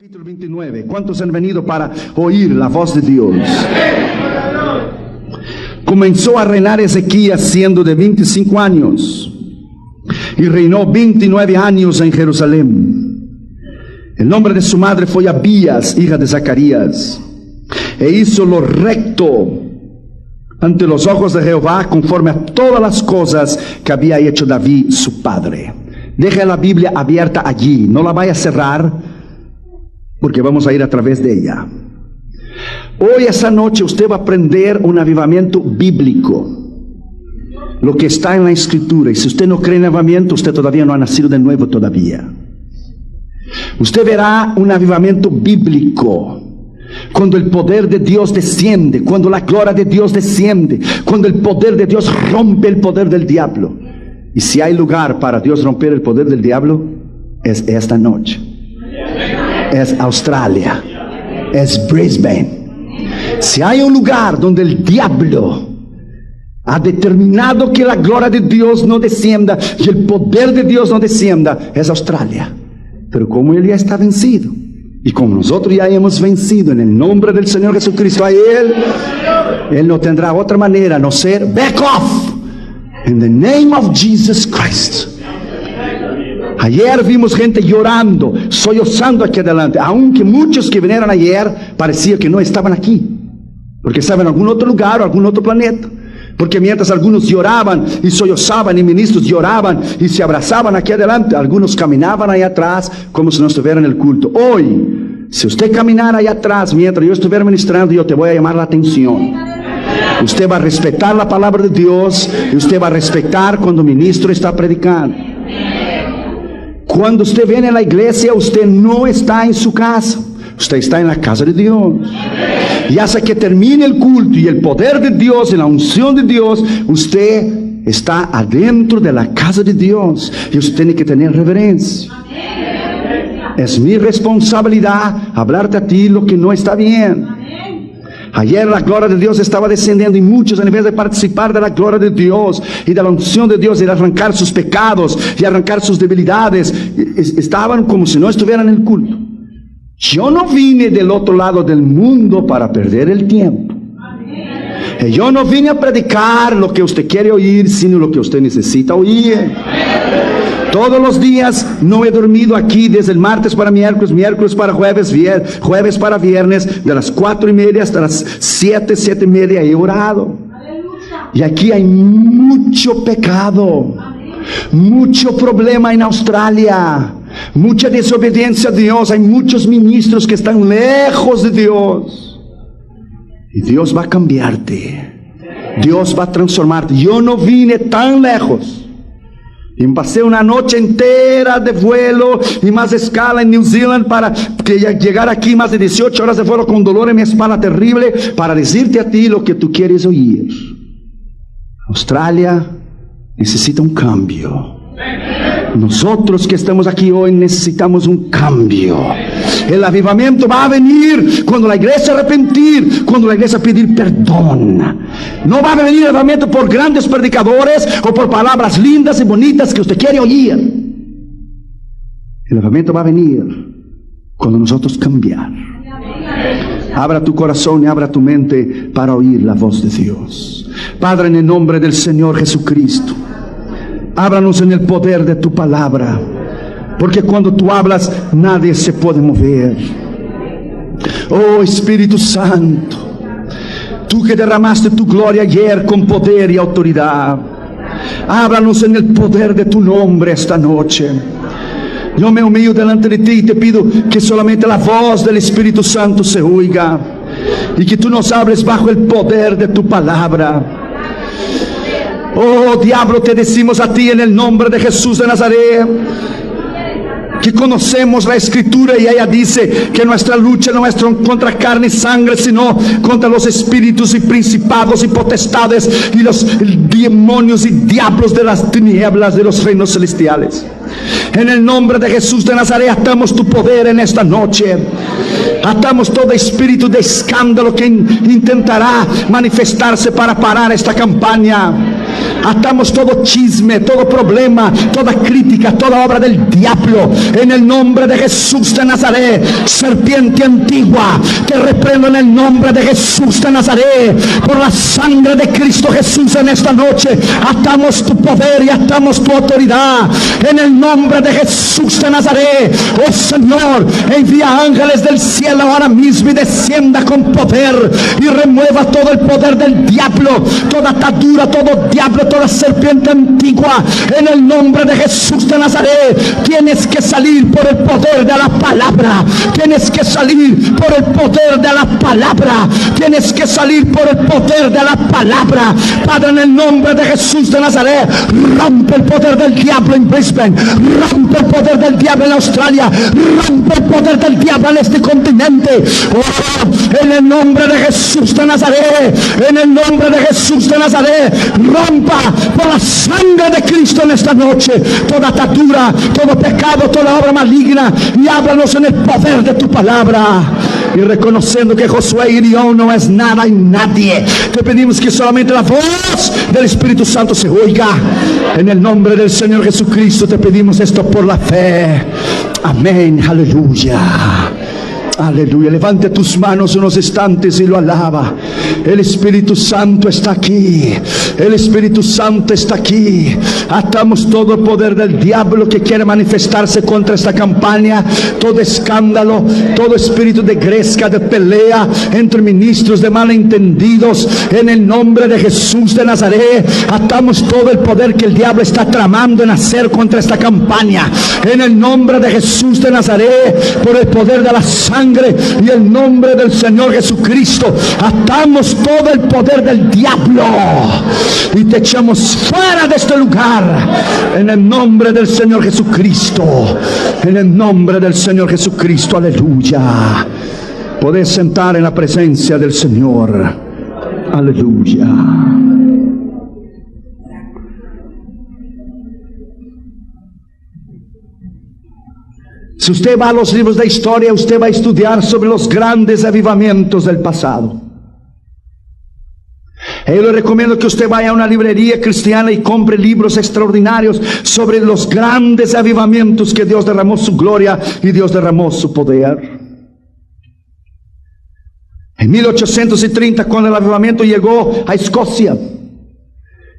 Capítulo 29. ¿Cuántos han venido para oír la voz de Dios? Comenzó a reinar Ezequías siendo de 25 años y reinó 29 años en Jerusalén. El nombre de su madre fue Abías, hija de Zacarías, e hizo lo recto ante los ojos de Jehová, conforme a todas las cosas que había hecho David su padre. Deja la Biblia abierta allí, no la vaya a cerrar, porque vamos a ir a través de ella. Hoy, esa noche, usted va a aprender un avivamiento bíblico, lo que está en la Escritura. Y si usted no cree en avivamiento, usted todavía no ha nacido de nuevo todavía. Usted verá un avivamiento bíblico, cuando el poder de Dios desciende, cuando la gloria de Dios desciende, cuando el poder de Dios rompe el poder del diablo. Y si hay lugar para Dios romper el poder del diablo, es esta noche. Es Australia, es Brisbane. Si hay un lugar donde el diablo ha determinado que la gloria de Dios no descienda y el poder de Dios no descienda, es Australia. Pero como Él ya está vencido, y como nosotros ya hemos vencido en el nombre del Señor Jesucristo a Él no tendrá otra manera no ser back off in the name of Jesus Christ. Ayer vimos gente llorando, sollozando aquí adelante, aunque muchos que vinieron ayer parecía que no estaban aquí, porque estaban en algún otro lugar o algún otro planeta. Porque mientras algunos lloraban y sollozaban y ministros lloraban y se abrazaban aquí adelante, algunos caminaban allá atrás como si no estuvieran en el culto. Hoy, si usted caminara allá atrás mientras yo estuviera ministrando, yo te voy a llamar la atención. Usted va a respetar la palabra de Dios y usted va a respetar cuando el ministro está predicando. Cuando usted viene a la iglesia, usted no está en su casa, usted está en la casa de Dios. Y hasta que termine el culto y el poder de Dios y la unción de Dios, usted está adentro de la casa de Dios y usted tiene que tener reverencia. Es mi responsabilidad hablarte a ti lo que no está bien. Ayer la gloria de Dios estaba descendiendo y muchos, en vez de participar de la gloria de Dios y de la unción de Dios y de arrancar sus pecados y arrancar sus debilidades, estaban como si no estuvieran en el culto. Yo no vine del otro lado del mundo para perder el tiempo. Yo no vine a predicar lo que usted quiere oír, sino lo que usted necesita oír. Todos los días no he dormido aquí, desde el martes para miércoles, miércoles para jueves, jueves para viernes, de las 4:30 hasta las 7:30 he orado. Y aquí hay mucho pecado, mucho problema en Australia, mucha desobediencia a Dios. Hay muchos ministros que están lejos de Dios. Y Dios va a cambiarte, Dios va a transformarte. Yo no vine tan lejos. Y pasé una noche entera de vuelo y más escala en New Zealand para llegar aquí, más de 18 horas de vuelo con dolor en mi espalda terrible, para decirte a ti lo que tú quieres oír. Australia necesita un cambio. Nosotros que estamos aquí hoy necesitamos un cambio. El avivamiento va a venir cuando la iglesia arrepentir, cuando la iglesia pedir perdón. No va a venir el avivamiento por grandes predicadores o por palabras lindas y bonitas que usted quiere oír. El avivamiento va a venir cuando nosotros cambiar. Abra tu corazón y abra tu mente para oír la voz de Dios. Padre, en el nombre del Señor Jesucristo, háblanos en el poder de tu palabra, porque cuando tú hablas nadie se puede mover. Oh Espíritu Santo, tú que derramaste tu gloria ayer con poder y autoridad, háblanos en el poder de tu nombre esta noche. Yo me humillo delante de ti y te pido que solamente la voz del Espíritu Santo se oiga y que tú nos hables bajo el poder de tu palabra. Oh diablo, te decimos a ti en el nombre de Jesús de Nazaret, que conocemos la Escritura y ella dice que nuestra lucha no es contra carne y sangre, sino contra los espíritus y principados y potestades y los demonios y diablos de las tinieblas de los reinos celestiales. En el nombre de Jesús de Nazaret atamos tu poder en esta noche. Atamos todo espíritu de escándalo que intentará manifestarse para parar esta campaña. Atamos todo chisme, todo problema, toda crítica, toda obra del diablo. En el nombre de Jesús de Nazaret, serpiente antigua, te reprendo en el nombre de Jesús de Nazaret. Por la sangre de Cristo Jesús en esta noche, atamos tu poder y atamos tu autoridad. En el nombre de Jesús de Nazaret, oh Señor, envía ángeles del cielo ahora mismo y descienda con poder y remueva todo el poder del diablo, toda atadura, todo diablo, toda serpiente antigua. En el nombre de Jesús de Nazaret, tienes que salir por el poder de la palabra. Tienes que salir por el poder de la palabra. Tienes que salir por el poder de la palabra. Padre, en el nombre de Jesús de Nazaret, rompe el poder del diablo en Brisbane, rompe el poder del diablo en Australia, rompe el poder del diablo en este continente. Oh, en el nombre de Jesús de Nazaret, en el nombre de Jesús de Nazaret, rompa por la sangre de Cristo en esta noche toda atadura, todo pecado, toda obra maligna, y háblanos en el poder de tu palabra. Y reconociendo que Josué y Irión no es nada y nadie, te pedimos que solamente la voz del Espíritu Santo se oiga. En el nombre del Señor Jesucristo te pedimos esto por la fe. Amén, aleluya. Aleluya. Levante tus manos unos instantes y lo alaba. El Espíritu Santo está aquí. El Espíritu Santo está aquí. Atamos todo el poder del diablo que quiere manifestarse contra esta campaña. Todo escándalo, todo espíritu de gresca, de pelea entre ministros, de malentendidos. En el nombre de Jesús de Nazaret, atamos todo el poder que el diablo está tramando en hacer contra esta campaña. En el nombre de Jesús de Nazaret, por el poder de la sangre y el nombre del Señor Jesucristo, atamos todo el poder del diablo y te echamos fuera de este lugar en el nombre del Señor Jesucristo. En el nombre del Señor Jesucristo, aleluya. Podés sentar en la presencia del Señor. Aleluya. Si usted va a los libros de historia, usted va a estudiar sobre los grandes avivamientos del pasado. Yo le recomiendo que usted vaya a una librería cristiana y compre libros extraordinarios sobre los grandes avivamientos que Dios derramó su gloria y Dios derramó su poder. En 1830, cuando el avivamiento llegó a Escocia,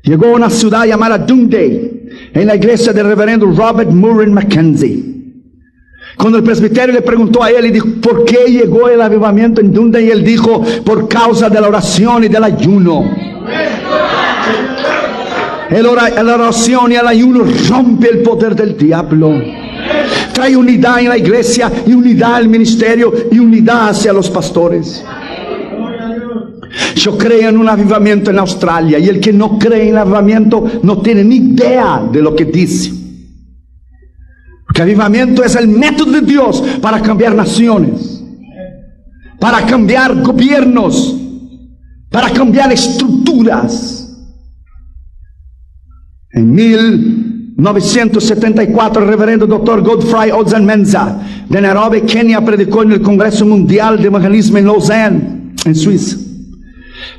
llegó a una ciudad llamada Dundee, en la iglesia del reverendo Robert Murray Mackenzie. Cuando el presbiterio le preguntó a él y dijo, ¿por qué llegó el avivamiento en Dundee? Y él dijo, por causa de la oración y del ayuno. La oración y el ayuno rompe el poder del diablo. Trae unidad en la iglesia y unidad al ministerio y unidad hacia los pastores. Yo creo en un avivamiento en Australia, y el que no cree en el avivamiento no tiene ni idea de lo que dice. Porque avivamiento es el método de Dios para cambiar naciones, para cambiar gobiernos, para cambiar estructuras. En 1974, el reverendo Dr. Godfrey Ozenmenza de Nairobi, Kenia, predicó en el Congreso Mundial de Evangelismo en Lausanne, en Suiza.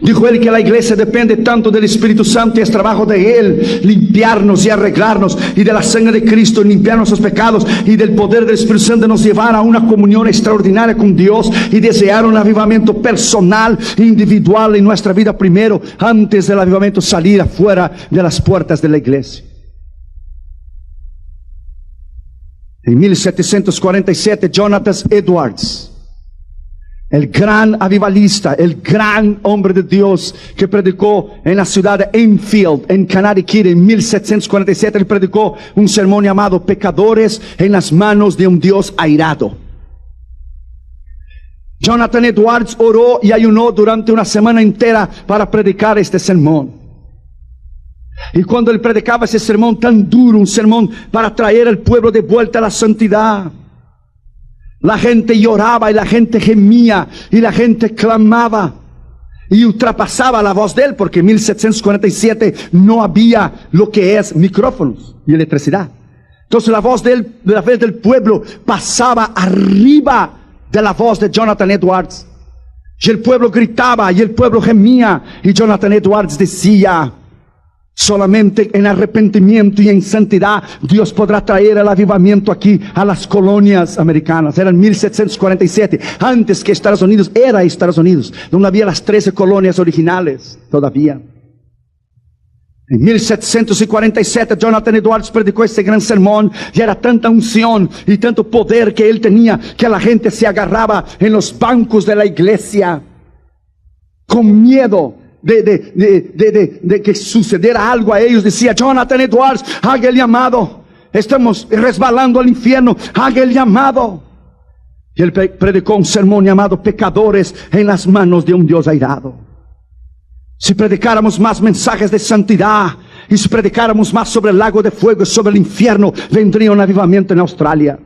Dijo él que la iglesia depende tanto del Espíritu Santo y es trabajo de Él limpiarnos y arreglarnos, y de la sangre de Cristo limpiar nuestros pecados, y del poder del Espíritu Santo nos llevar a una comunión extraordinaria con Dios y desear un avivamiento personal e individual en nuestra vida primero, antes del avivamiento salir afuera de las puertas de la iglesia. En 1747, Jonathan Edwards, el gran avivalista, el gran hombre de Dios que predicó en la ciudad de Enfield, en Connecticut, en 1747, él predicó un sermón llamado Pecadores en las manos de un Dios airado. Jonathan Edwards oró y ayunó durante una semana entera para predicar este sermón. Y cuando él predicaba ese sermón tan duro, un sermón para traer al pueblo de vuelta a la santidad, la gente lloraba y la gente gemía y la gente clamaba y ultrapasaba la voz de él, porque en 1747 no había lo que es micrófonos y electricidad. Entonces la voz del pueblo pasaba arriba de la voz de Jonathan Edwards, y el pueblo gritaba y el pueblo gemía, y Jonathan Edwards decía: Solamente en arrepentimiento y en santidad Dios podrá traer el avivamiento aquí a las colonias americanas. Eran 1747, antes que Estados Unidos era Estados Unidos, donde había las 13 colonias originales todavía. En 1747 Jonathan Edwards predicó este gran sermón y era tanta unción y tanto poder que él tenía que la gente se agarraba en los bancos de la iglesia con miedo de que sucediera algo a ellos. Decía Jonathan Edwards, haga el llamado, estamos resbalando al infierno, haga el llamado. Y él predicó un sermón llamado Pecadores en las manos de un Dios airado. Si predicáramos más mensajes de santidad y si predicáramos más sobre el lago de fuego y sobre el infierno, vendría un avivamiento en Australia.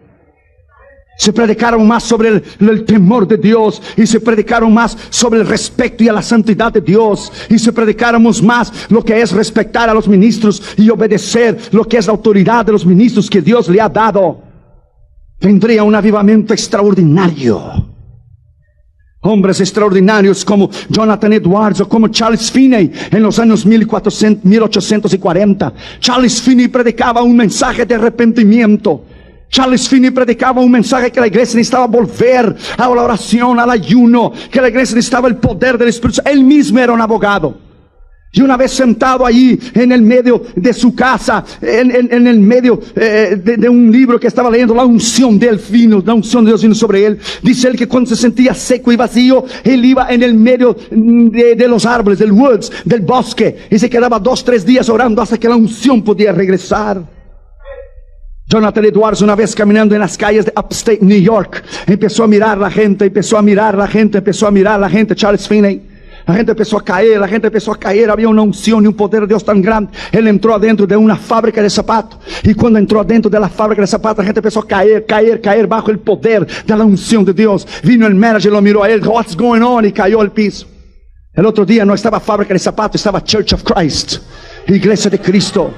Si predicaron más sobre el temor de Dios, y si predicaron más sobre el respeto y a la santidad de Dios, y si predicáramos más lo que es respetar a los ministros y obedecer lo que es la autoridad de los ministros que Dios le ha dado, vendría un avivamiento extraordinario. Hombres extraordinarios como Jonathan Edwards o como Charles Finney en los años 1840. Charles Finney predicaba un mensaje de arrepentimiento. Charles Finney predicaba un mensaje que la iglesia necesitaba volver a la oración, al ayuno, que la iglesia necesitaba el poder del Espíritu. Él mismo era un abogado. Y una vez sentado ahí en el medio de su casa, en el medio de un libro que estaba leyendo, la unción de Dios vino sobre él. Dice él que cuando se sentía seco y vacío, él iba en el medio de los árboles, del woods, del bosque, y se quedaba 2-3 días orando hasta que la unción podía regresar. Jonathan Edwards, una vez caminando en las calles de Upstate New York, empezó a mirar la gente, Charles Finney. La gente empezó a caer, había una unción y un poder de Dios tan grande. Él entró adentro de una fábrica de zapatos, y cuando entró adentro de la fábrica de zapatos, la gente empezó a caer bajo el poder de la unción de Dios. Vino el manager, lo miró a él, what's going on, y cayó al piso. El otro día no estaba fábrica de zapatos, estaba Church of Christ, Iglesia de Cristo.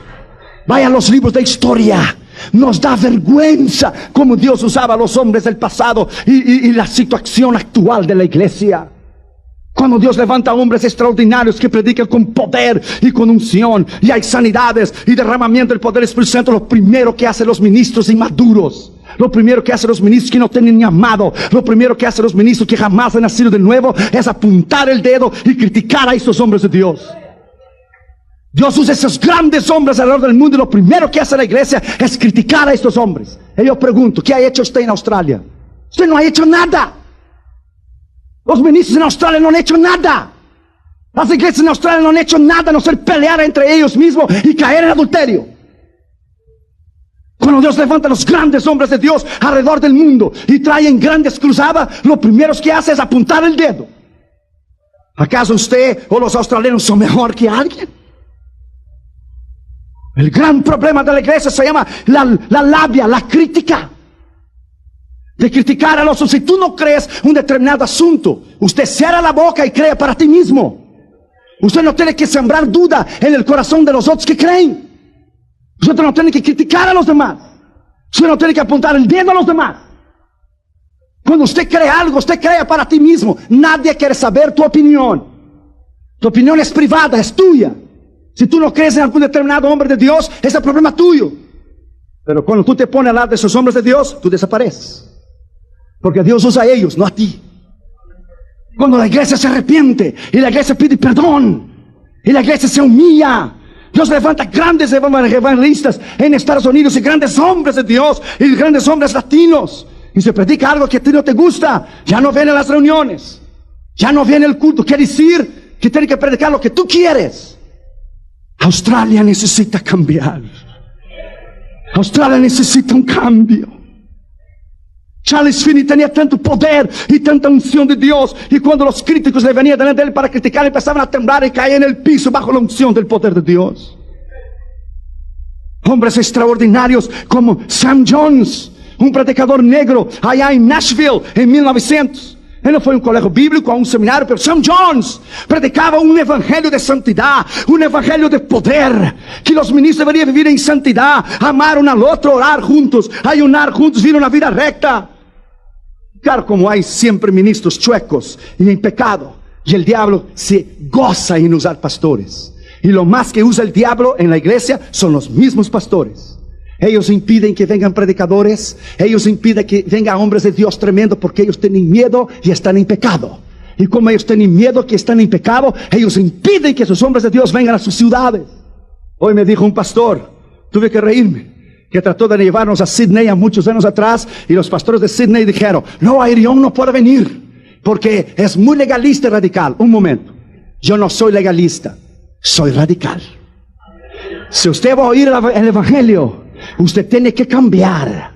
Vaya a los libros de historia. Nos da vergüenza cómo Dios usaba a los hombres del pasado y la situación actual de la iglesia. Cuando Dios levanta hombres extraordinarios que predican con poder y con unción, y hay sanidades y derramamiento del poder del Espíritu Santo, lo primero que hacen los ministros inmaduros, lo primero que hacen los ministros que no tienen llamado, lo primero que hacen los ministros que jamás han nacido de nuevo, es apuntar el dedo y criticar a estos hombres de Dios. Dios usa esos grandes hombres alrededor del mundo, y lo primero que hace la iglesia es criticar a estos hombres. Y yo pregunto, ¿qué ha hecho usted en Australia? Usted no ha hecho nada. Los ministros en Australia no han hecho nada. Las iglesias en Australia no han hecho nada, a no ser pelear entre ellos mismos y caer en adulterio. Cuando Dios levanta a los grandes hombres de Dios alrededor del mundo y traen grandes cruzadas, lo primero que hace es apuntar el dedo. ¿Acaso usted o los australianos son mejor que alguien? El gran problema de la iglesia se llama la labia, la crítica. De criticar a los otros. Si tú no crees un determinado asunto, usted cierra la boca y cree para ti mismo. Usted no tiene que sembrar duda en el corazón de los otros que creen. Usted no tiene que criticar a los demás. Usted no tiene que apuntar el dedo a los demás. Cuando usted cree algo, usted cree para ti mismo. Nadie quiere saber tu opinión. Tu opinión es privada, es tuya. Si tú no crees en algún determinado hombre de Dios, ese es el problema tuyo. Pero cuando tú te pones a hablar de esos hombres de Dios, tú desapareces. Porque Dios usa a ellos, no a ti. Cuando la iglesia se arrepiente y la iglesia pide perdón y la iglesia se humilla, Dios levanta grandes evangelistas en Estados Unidos y grandes hombres de Dios y grandes hombres latinos. Y se predica algo que a ti no te gusta, ya no vienen las reuniones, ya no viene el culto. Quiere decir que tiene que predicar lo que tú quieres. Australia necesita cambiar. Australia necesita un cambio. Charles Finney tenía tanto poder y tanta unción de Dios, y cuando los críticos le venían delante de él para criticar, empezaban a temblar y caer en el piso bajo la unción del poder de Dios. Hombres extraordinarios como Sam Jones, un predicador negro allá en Nashville en 1900. Él no fue a un colegio bíblico, a un seminario, pero Sam Jones predicaba un evangelio de santidad, un evangelio de poder, que los ministros deberían vivir en santidad, amar uno al otro, orar juntos, ayunar juntos, vivir una vida recta. Claro, como hay siempre ministros chuecos y en pecado, y el diablo se goza en usar pastores. Y lo más que usa el diablo en la iglesia son los mismos pastores. Ellos impiden que vengan predicadores. Ellos impiden que vengan hombres de Dios tremendo, porque ellos tienen miedo y están en pecado. Y como ellos tienen miedo que están en pecado, ellos impiden que esos hombres de Dios vengan a sus ciudades. Hoy me dijo un pastor, tuve que reírme, que trató de llevarnos a Sydney a muchos años atrás, y los pastores de Sydney dijeron: no, Irión no puede venir porque es muy legalista y radical. Un momento, yo no soy legalista, soy radical. Si usted va a oír el evangelio, usted tiene que cambiar.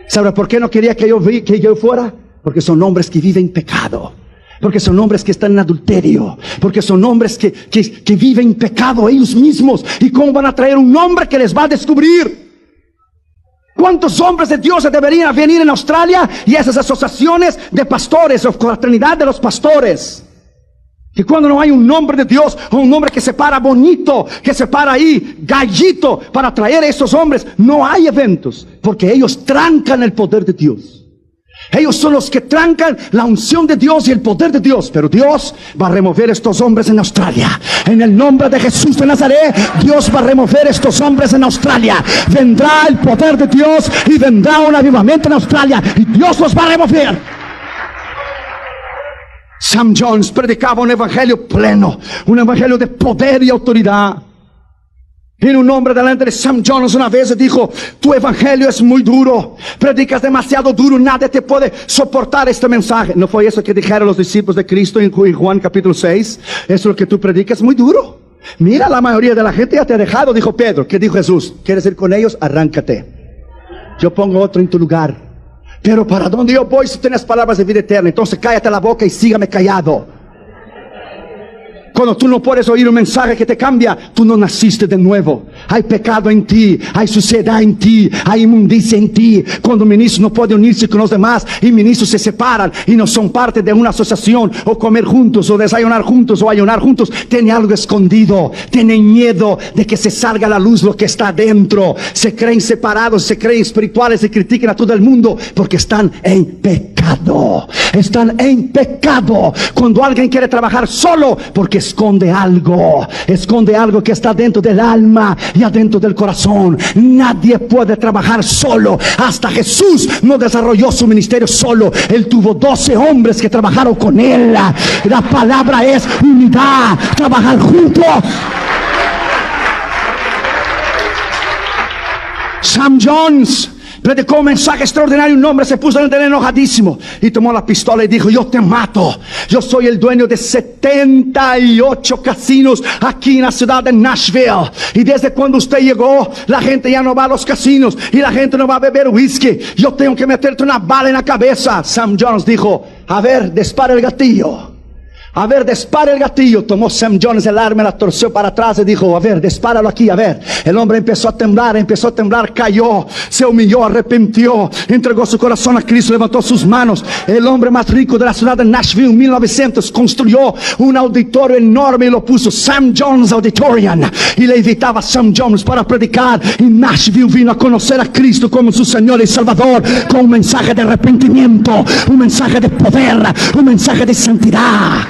¿Sabe por qué no quería que yo fuera? Porque son hombres que viven pecado, porque son hombres que están en adulterio, porque son hombres que viven pecado ellos mismos. ¿Y cómo van a traer un hombre que les va a descubrir? ¿Cuántos hombres de Dios deberían venir en Australia y esas asociaciones de pastores o fraternidad de los pastores? Que cuando no hay un hombre de Dios, o un hombre que se para bonito, que se para ahí gallito para traer a esos hombres, no hay eventos, porque ellos trancan el poder de Dios. Ellos son los que trancan la unción de Dios y el poder de Dios. Pero Dios va a remover estos hombres en Australia. En el nombre de Jesús de Nazaret, Dios va a remover estos hombres en Australia. Vendrá el poder de Dios y vendrá un avivamiento en Australia, y Dios los va a remover. Sam Jones predicaba un evangelio pleno, un evangelio de poder y autoridad. Vino un hombre delante de Sam Jones una vez y dijo: tu evangelio es muy duro, predicas demasiado duro, nadie te puede soportar este mensaje. ¿No fue eso que dijeron los discípulos de Cristo en Juan capítulo 6? Eso es lo que tú predicas, muy duro. Mira, la mayoría de la gente ya te ha dejado, dijo Pedro. ¿Qué dijo Jesús? ¿Quieres ir con ellos? Arráncate, yo pongo otro en tu lugar. Pero ¿para dónde yo voy si tienes palabras de vida eterna? Entonces cállate la boca y sígame callado. Cuando tú no puedes oír un mensaje que te cambia, tú no naciste de nuevo. Hay pecado en ti, hay suciedad en ti, hay inmundicia en ti. Cuando un ministro no puede unirse con los demás, y ministros se separan y no son parte de una asociación, o comer juntos, o desayunar juntos, o ayunar juntos, tiene algo escondido. Tienen miedo de que se salga a la luz lo que está dentro. Se creen separados, se creen espirituales y critican a todo el mundo porque están en pecado. Están en pecado. Cuando alguien quiere trabajar solo, porque esconde algo que está dentro del alma y adentro del corazón. Nadie puede trabajar solo. Hasta Jesús no desarrolló su ministerio solo. Él tuvo 12 hombres que trabajaron con él. La palabra es unidad, trabajar juntos. Sam Jones predicó un mensaje extraordinario. Un hombre se puso en el enojadísimo y tomó la pistola y dijo: yo te mato. Yo soy el dueño de 78 casinos aquí en la ciudad de Nashville, y desde cuando usted llegó, la gente ya no va a los casinos y la gente no va a beber whisky. Yo tengo que meterte una bala en la cabeza. Sam Jones dijo: a ver, dispara el gatillo. A ver, dispara el gatillo. Tomó Sam Jones el arma, la torció para atrás y dijo: a ver, dispáralo aquí, a ver. El hombre empezó a temblar, cayó, se humilló, arrepintió, entregó su corazón a Cristo, levantó sus manos. El hombre más rico de la ciudad de Nashville en 1900 construyó un auditorio enorme y lo puso Sam Jones Auditorium, y le invitaba a Sam Jones para predicar. Y Nashville vino a conocer a Cristo como su Señor y Salvador, con un mensaje de arrepentimiento, un mensaje de poder, un mensaje de santidad.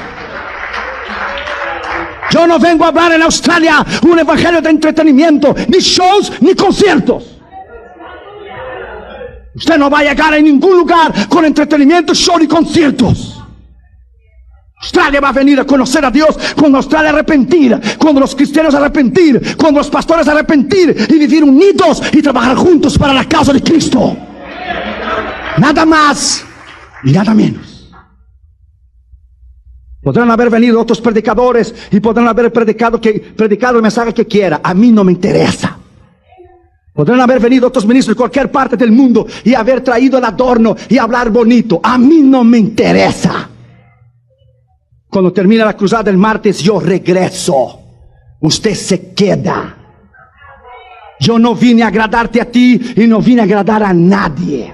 Yo no vengo a hablar en Australia un evangelio de entretenimiento, ni shows, ni conciertos. Usted no va a llegar a ningún lugar con entretenimiento, show y conciertos. Australia va a venir a conocer a Dios cuando Australia arrepentir, cuando los cristianos arrepentir, cuando los pastores arrepentir y vivir unidos y trabajar juntos para la causa de Cristo. Nada más y nada menos. Podrán haber venido otros predicadores y podrán haber predicado el mensaje que quiera. A mí no me interesa. Podrán haber venido otros ministros de cualquier parte del mundo y haber traído el adorno y hablar bonito. A mí no me interesa. Cuando termina la cruzada del martes, yo regreso. Usted se queda. Yo no vine a agradarte a ti y no vine a agradar a nadie.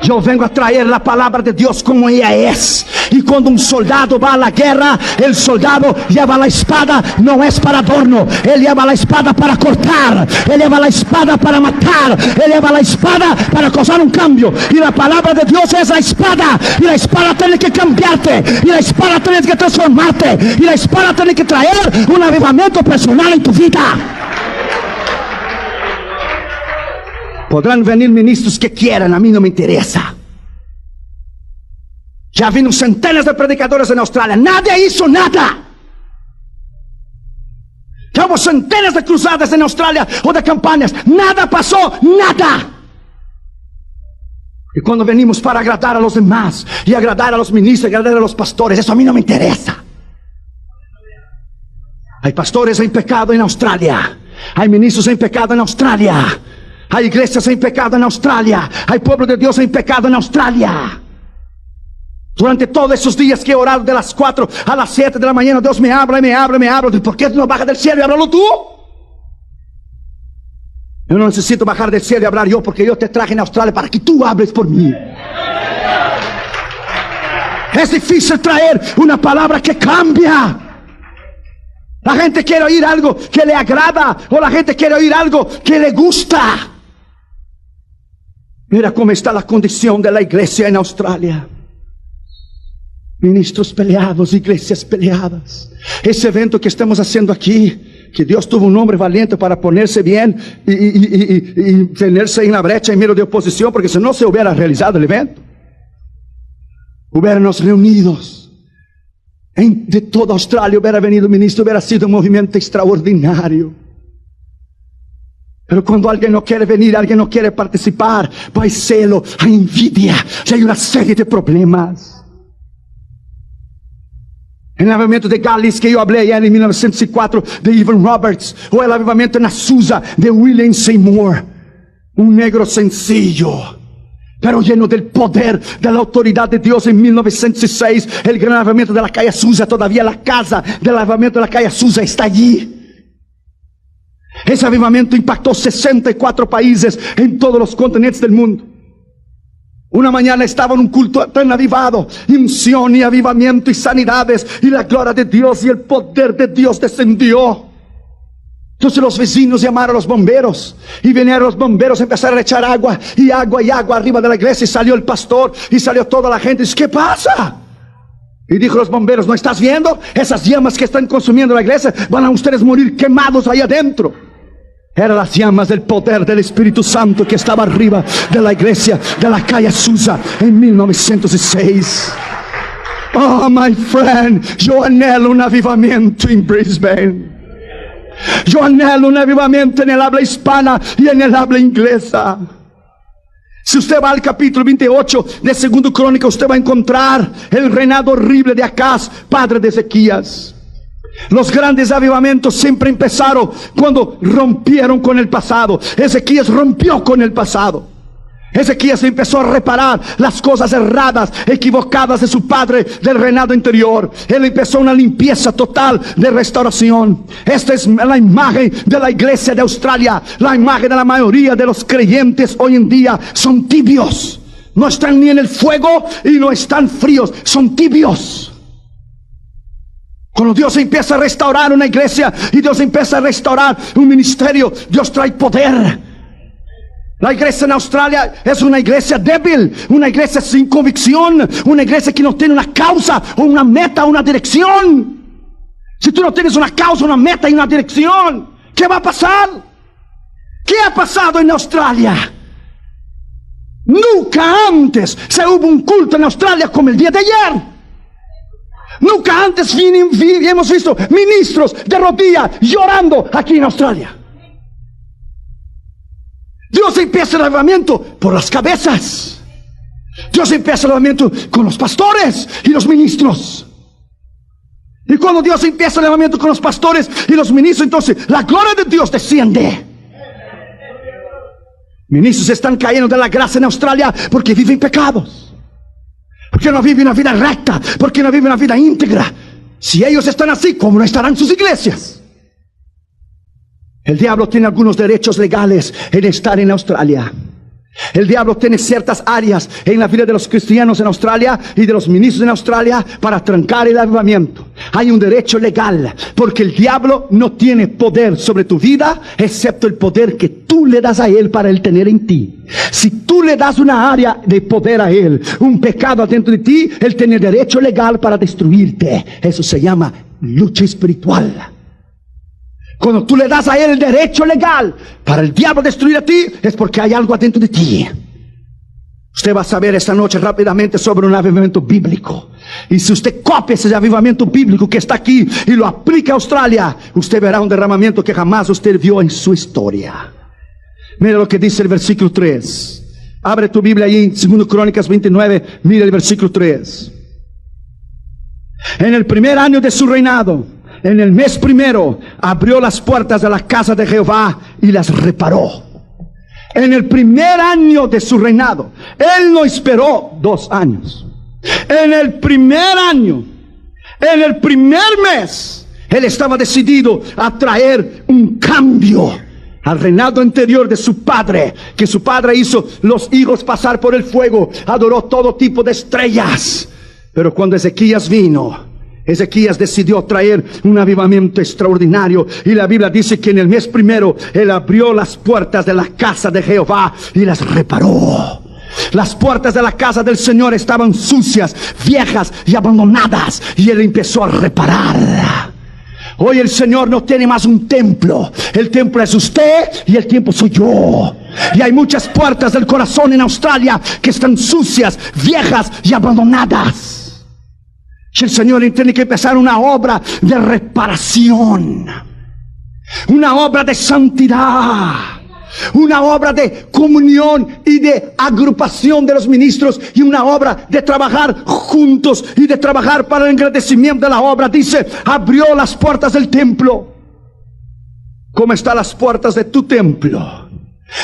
Yo vengo a traer la palabra de Dios como ella es. Y cuando un soldado va a la guerra, el soldado lleva la espada, no es para adorno. Él lleva la espada para cortar. Él lleva la espada para matar. Él lleva la espada para causar un cambio. Y la palabra de Dios es la espada. Y la espada tiene que cambiarte. Y la espada tiene que transformarte. Y la espada tiene que traer un avivamiento personal en tu vida. Podrán venir ministros que quieran, a mí no me interesa. Ya vino centenas de predicadores en Australia, nadie hizo nada. Ya hubo centenas de cruzadas en Australia o de campañas, nada pasó, nada. Y cuando venimos para agradar a los demás y agradar a los ministros, agradar a los pastores, eso a mí no me interesa. Hay pastores en pecado en Australia, hay ministros en pecado en Australia, hay iglesias en pecado en Australia, hay pueblo de Dios en pecado en Australia. Durante todos esos días que he orado de las 4 a las 7 de la mañana, Dios me habla y me habla y me habla. ¿Por qué no baja del cielo y háblalo tú? Yo no necesito bajar del cielo y hablar yo, porque yo te traje en Australia para que tú hables por mí. Es difícil traer una palabra que cambia. La gente quiere oír algo que le agrada, o la gente quiere oír algo que le gusta. Mira cómo está la condición de la iglesia en Australia. Ministros peleados, iglesias peleadas. Ese evento que estamos haciendo aquí, que Dios tuvo un hombre valiente para ponerse bien y tenerse en la brecha en medio de oposición, porque si no se hubiera realizado el evento, hubiéramos reunidos de toda Australia, hubiera venido ministro, hubiera sido un movimiento extraordinario. Pero cuando alguien no quiere venir, alguien no quiere participar, hay celo, hay envidia, hay una serie de problemas. El avivamiento de Gales que yo hablé ya en 1904 de Evan Roberts, o el avivamiento en Azusa de William Seymour, un negro sencillo pero lleno del poder, de la autoridad de Dios. En 1906, el gran avivamiento de la calle Azusa, todavía la casa del avivamiento de la calle Azusa está allí. Ese avivamiento impactó 64 países en todos los continentes del mundo. Una mañana estaba en un culto tan avivado, unción y avivamiento y sanidades, y la gloria de Dios y el poder de Dios descendió. Entonces los vecinos llamaron a los bomberos, y vinieron los bomberos, empezaron a echar agua y agua y agua arriba de la iglesia, y salió el pastor y salió toda la gente. Y dice: ¿qué pasa? Y dijo los bomberos: ¿no estás viendo? Esas llamas que están consumiendo la iglesia, van a ustedes morir quemados ahí adentro. Eran las llamas del poder del Espíritu Santo que estaba arriba de la iglesia de la calle Azusa en 1906. Oh, my friend, yo anhelo un avivamiento en Brisbane. Yo anhelo un avivamiento en el habla hispana y en el habla inglesa. Si usted va al capítulo 28 de 2 Crónicas, usted va a encontrar el reinado horrible de Acaz, padre de Ezequías. Los grandes avivamientos siempre empezaron cuando rompieron con el pasado. Ezequías rompió con el pasado. Ezequías empezó a reparar las cosas erradas, equivocadas de su padre del reinado anterior. Él empezó una limpieza total de restauración. Esta es la imagen de la iglesia de Australia. La imagen de la mayoría de los creyentes hoy en día son tibios. No están ni en el fuego y no están fríos, son tibios. Cuando Dios empieza a restaurar una iglesia y Dios empieza a restaurar un ministerio, Dios trae poder. La iglesia en Australia es una iglesia débil, una iglesia sin convicción, una iglesia que no tiene una causa o una meta, una dirección. Si tú no tienes una causa, una meta y una dirección, ¿qué va a pasar? ¿Qué ha pasado en Australia? Nunca antes se hubo un culto en Australia como el día de ayer. Nunca antes hemos visto ministros de rodillas llorando aquí en Australia. Dios empieza el avivamiento por las cabezas. Dios empieza el avivamiento con los pastores y los ministros. Y cuando Dios empieza el avivamiento con los pastores y los ministros, entonces la gloria de Dios desciende. Ministros están cayendo de la gracia en Australia porque viven pecados, porque no viven una vida recta, porque no viven una vida íntegra. Si ellos están así, ¿cómo no estarán sus iglesias? El diablo tiene algunos derechos legales en estar en Australia. El diablo tiene ciertas áreas en la vida de los cristianos en Australia y de los ministros en Australia para trancar el avivamiento. Hay un derecho legal, porque el diablo no tiene poder sobre tu vida, excepto el poder que tú le das a él para él tener en ti. Si tú le das una área de poder a él, un pecado adentro de ti, él tiene derecho legal para destruirte. Eso se llama lucha espiritual. Cuando tú le das a él el derecho legal para el diablo destruir a ti, es porque hay algo adentro de ti. Usted va a saber esta noche rápidamente sobre un avivamiento bíblico. Y si usted copia ese avivamiento bíblico que está aquí y lo aplica a Australia, usted verá un derramamiento que jamás usted vio en su historia. Mira lo que dice el versículo 3. Abre tu Biblia ahí en 2 Crónicas 29. Mira el versículo 3. En el primer año de su reinado, en el mes primero, abrió las puertas de la casa de Jehová y las reparó. En el primer año de su reinado. Él no esperó 2 años. En el primer año, en el primer mes, él estaba decidido a traer un cambio al reinado anterior de su padre, que su padre hizo los hijos pasar por el fuego, adoró todo tipo de estrellas. Pero cuando Ezequías vino, Ezequías decidió traer un avivamiento extraordinario, y la Biblia dice que en el mes primero él abrió las puertas de la casa de Jehová y las reparó. Las puertas de la casa del Señor estaban sucias, viejas y abandonadas, y él empezó a reparar. Hoy el Señor no tiene más un templo. El templo es usted y el templo soy yo. Y hay muchas puertas del corazón en Australia que están sucias, viejas y abandonadas. Y el Señor tiene que empezar una obra de reparación, una obra de santidad, una obra de comunión y de agrupación de los ministros, y una obra de trabajar juntos y de trabajar para el engrandecimiento de la obra. Dice, abrió las puertas del templo. ¿Cómo están las puertas de tu templo?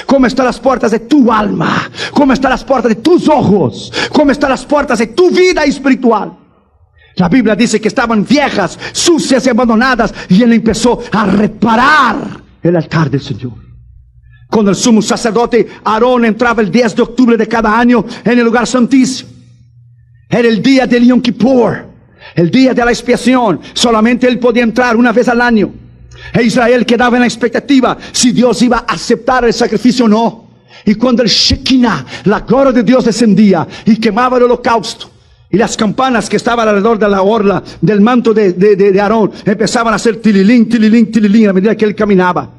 ¿Cómo están las puertas de tu alma? ¿Cómo están las puertas de tus ojos? ¿Cómo están las puertas de tu vida espiritual? La Biblia dice que estaban viejas, sucias y abandonadas, y él empezó a reparar el altar del Señor. Cuando el sumo sacerdote Aarón entraba el 10 de octubre de cada año en el lugar santísimo, era el día del Yom Kippur, el día de la expiación. Solamente él podía entrar una vez al año, e Israel quedaba en la expectativa si Dios iba a aceptar el sacrificio o no. Y cuando el Shekinah, la gloria de Dios, descendía y quemaba el holocausto, y las campanas que estaban alrededor de la orla del manto de Aarón empezaban a hacer tililín, tililín, tililín a medida que él caminaba,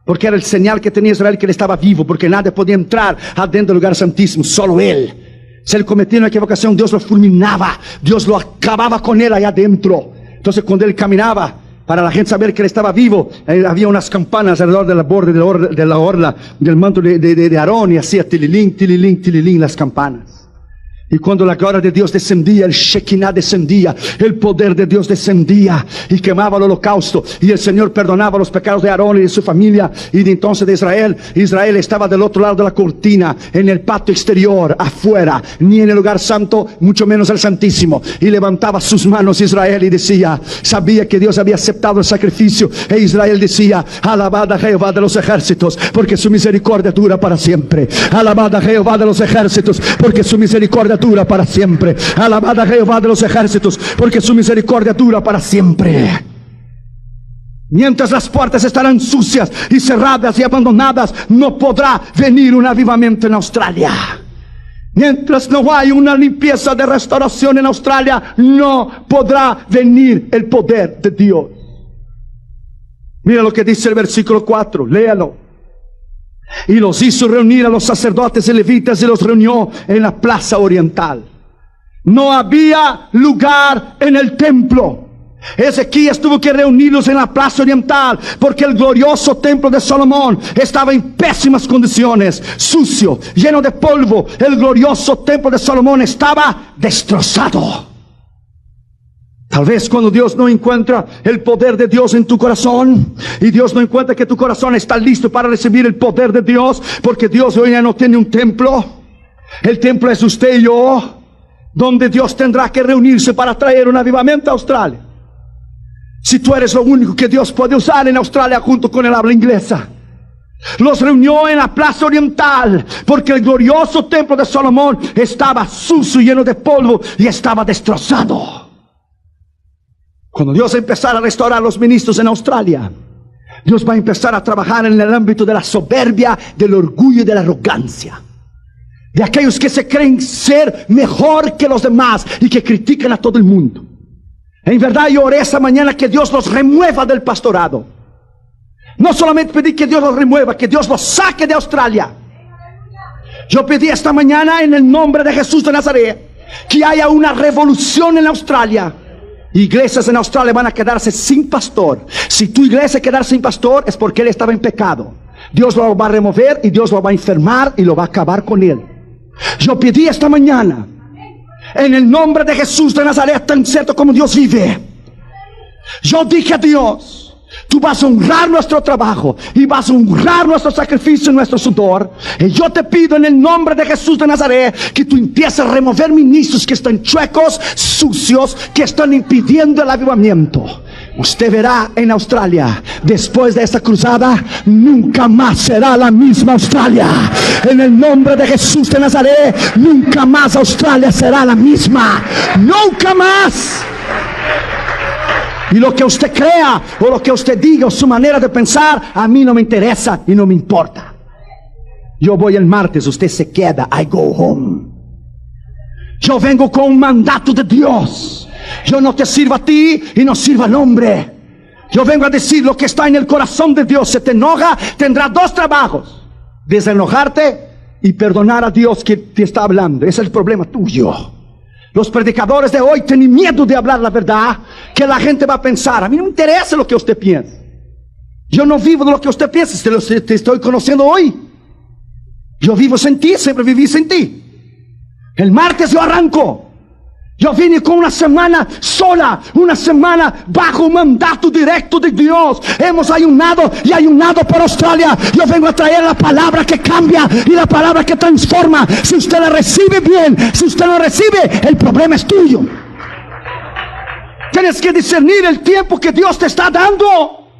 porque era el señal que tenía Israel que él estaba vivo, porque nadie podía entrar adentro del lugar santísimo, solo él. Si él cometía una equivocación, Dios lo fulminaba, Dios lo acababa con él allá adentro. Entonces cuando él caminaba, para la gente saber que él estaba vivo, había unas campanas alrededor del borde de la orla del manto de Aarón, y hacía tililín, tililín, tililín las campanas. Y cuando la gloria de Dios descendía, el Shekinah descendía, el poder de Dios descendía y quemaba el holocausto, y el Señor perdonaba los pecados de Aarón y de su familia y de entonces de Israel. Israel estaba del otro lado de la cortina, en el patio exterior, afuera, ni en el lugar santo, mucho menos el santísimo. Y levantaba sus manos Israel y decía, sabía que Dios había aceptado el sacrificio, e Israel decía, alabad a Jehová de los ejércitos, porque su misericordia dura para siempre. Alabad a Jehová de los ejércitos, porque su misericordia dura para siempre. Alabad a Jehová de los ejércitos, porque su misericordia dura para siempre. Mientras las puertas estarán sucias y cerradas y abandonadas, no podrá venir un avivamiento en Australia. Mientras no hay una limpieza de restauración en Australia, no podrá venir el poder de Dios. Mira lo que dice el versículo 4, léalo. Y los hizo reunir a los sacerdotes y levitas, y los reunió en la plaza oriental. No había lugar en el templo. Ezequías tuvo que reunirlos en la plaza oriental, porque el glorioso templo de Salomón estaba en pésimas condiciones, sucio, lleno de polvo. El glorioso templo de Salomón estaba destrozado. Tal vez cuando Dios no encuentra el poder de Dios en tu corazón, y Dios no encuentra que tu corazón está listo para recibir el poder de Dios, porque Dios hoy ya no tiene un templo. El templo es usted y yo, donde Dios tendrá que reunirse para traer un avivamiento a Australia. Si tú eres lo único que Dios puede usar en Australia junto con el habla inglesa, Los reunió en la plaza oriental porque el glorioso templo de Salomón estaba sucio, lleno de polvo y estaba destrozado. Cuando Dios empezara a restaurar a los ministros en Australia, Dios va a empezar a trabajar en el ámbito de la soberbia, del orgullo y de la arrogancia. De aquellos que se creen ser mejor que los demás y que critican a todo el mundo. En verdad yo oré esta mañana que Dios los remueva del pastorado. No solamente pedí que Dios los remueva, que Dios los saque de Australia. Yo pedí esta mañana en el nombre de Jesús de Nazaret que haya una revolución en Australia. Iglesias en Australia van a quedarse sin pastor. Si tu iglesia quedar sin pastor es porque él estaba en pecado. Dios lo va a remover y Dios lo va a enfermar y lo va a acabar con él. Yo pedí esta mañana en el nombre de Jesús de Nazaret, tan cierto como Dios vive. Yo dije a Dios: tú vas a honrar nuestro trabajo y vas a honrar nuestro sacrificio y nuestro sudor. Y yo te pido en el nombre de Jesús de Nazaret que tú empieces a remover ministros que están chuecos, sucios, que están impidiendo el avivamiento. Usted verá en Australia, después de esta cruzada, nunca más será la misma Australia. En el nombre de Jesús de Nazaret, nunca más Australia será la misma. Nunca más. Y lo que usted crea o lo que usted diga o su manera de pensar, a mí no me interesa y no me importa. Yo voy el martes, usted se queda. I go home. Yo vengo con un mandato de Dios. Yo no te sirvo a ti y no sirvo al hombre. Yo vengo a decir lo que está en el corazón de Dios. Si te enoja, tendrás dos trabajos: desenojarte y perdonar a Dios que te está hablando. Ese es el problema tuyo. Los predicadores de hoy tienen miedo de hablar la verdad, que la gente va a pensar. A mí no me interesa lo que usted piensa. Yo no vivo de lo que usted piensa. Te estoy conociendo hoy. Yo vivo sin ti, siempre viví sin ti. El martes yo arranco. Yo vine con una semana sola, una semana bajo un mandato directo de Dios. Hemos ayunado y ayunado por Australia. Yo vengo a traer la palabra que cambia y la palabra que transforma. Si usted la recibe bien, si usted no recibe, el problema es tuyo. Tienes que discernir el tiempo que Dios te está dando.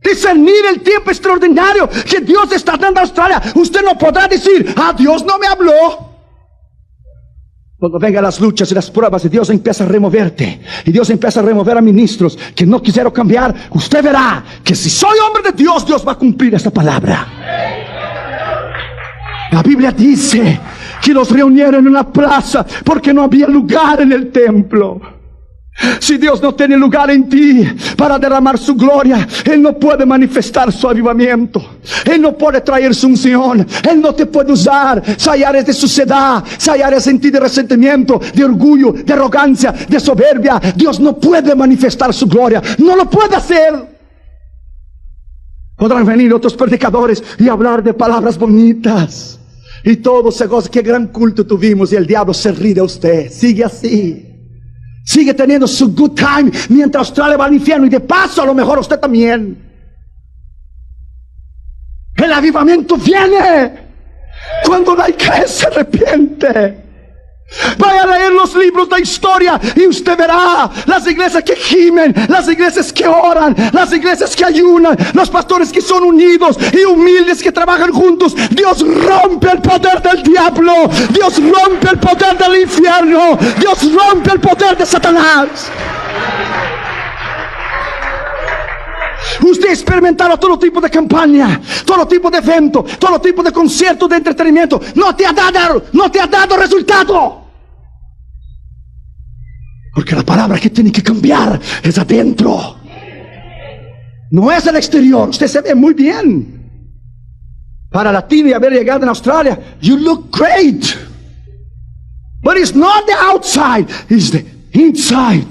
Discernir el tiempo extraordinario que Dios te está dando a Australia. Usted no podrá decir: ah, Dios no me habló. Cuando vengan las luchas y las pruebas y Dios empieza a removerte y Dios empieza a remover a ministros que no quisieron cambiar, usted verá que si soy hombre de Dios, Dios va a cumplir esta palabra. La Biblia dice que los reunieron en una plaza porque no había lugar en el templo. Si Dios no tiene lugar en ti para derramar su gloria, Él no puede manifestar su avivamiento. Él no puede traer su unción. Él no te puede usar. Si hay áreas de suciedad, si hay áreas en ti de resentimiento, de orgullo, de arrogancia, de soberbia, Dios no puede manifestar su gloria. No lo puede hacer. Podrán venir otros predicadores y hablar de palabras bonitas y todo se goza. Qué gran culto tuvimos, y el diablo se ríe de usted. Sigue así. Sigue teniendo su good time mientras Australia va al infierno, y de paso a lo mejor usted también. El avivamiento viene cuando la iglesia se arrepiente. Vaya a leer los libros de historia y usted verá las iglesias que gimen, las iglesias que oran, las iglesias que ayunan, los pastores que son unidos y humildes, que trabajan juntos. Dios rompe el poder del diablo. Dios rompe el poder del infierno. Dios rompe el poder de Satanás. Usted experimentará todo tipo de campaña, todo tipo de evento, todo tipo de concierto, de entretenimiento. No te ha dado resultado. Porque la palabra que tiene que cambiar es adentro. No es el exterior. Usted se ve muy bien. Para latino y haber llegado en Australia, you look great. But it's not the outside, it's the inside.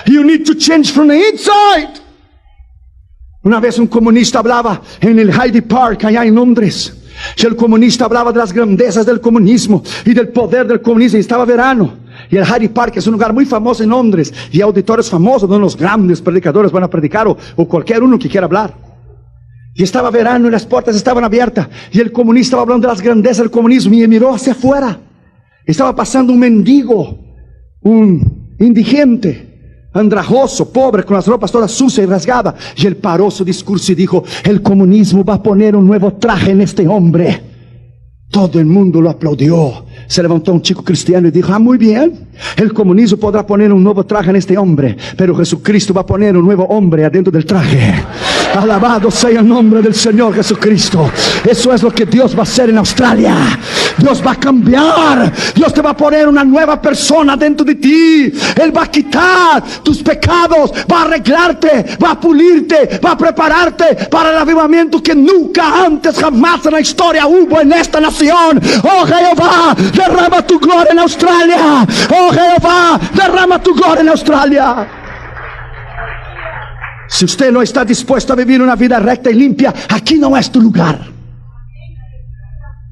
You need to change from the inside. Una vez un comunista hablaba en el Hyde Park allá en Londres, y el comunista hablaba de las grandezas del comunismo y del poder del comunismo, y estaba verano, y el Hyde Park es un lugar muy famoso en Londres, y auditorios famosos donde los grandes predicadores van a predicar, o cualquier uno que quiera hablar. Y estaba verano y las puertas estaban abiertas, y el comunista estaba hablando de las grandezas del comunismo, y miró hacia afuera. Estaba pasando un mendigo, un indigente, andrajoso, pobre, con las ropas todas sucias y rasgadas. Y él paró su discurso y dijo: el comunismo va a poner un nuevo traje en este hombre. Todo el mundo lo aplaudió. Se levantó un chico cristiano y dijo: muy bien, el comunismo podrá poner un nuevo traje en este hombre, pero Jesucristo va a poner un nuevo hombre adentro del traje. Alabado sea el nombre del Señor Jesucristo. Eso es lo que Dios va a hacer en Australia. Dios va a cambiar. Dios te va a poner una nueva persona dentro de ti. Él va a quitar tus pecados, va a arreglarte, va a pulirte, va a prepararte para el avivamiento que nunca antes, jamás en la historia hubo en esta nación. Oh Jehová, derrama tu gloria en Australia. Oh Jehová, derrama tu gloria en Australia. Si usted no está dispuesto a vivir una vida recta y limpia, aquí no es tu lugar.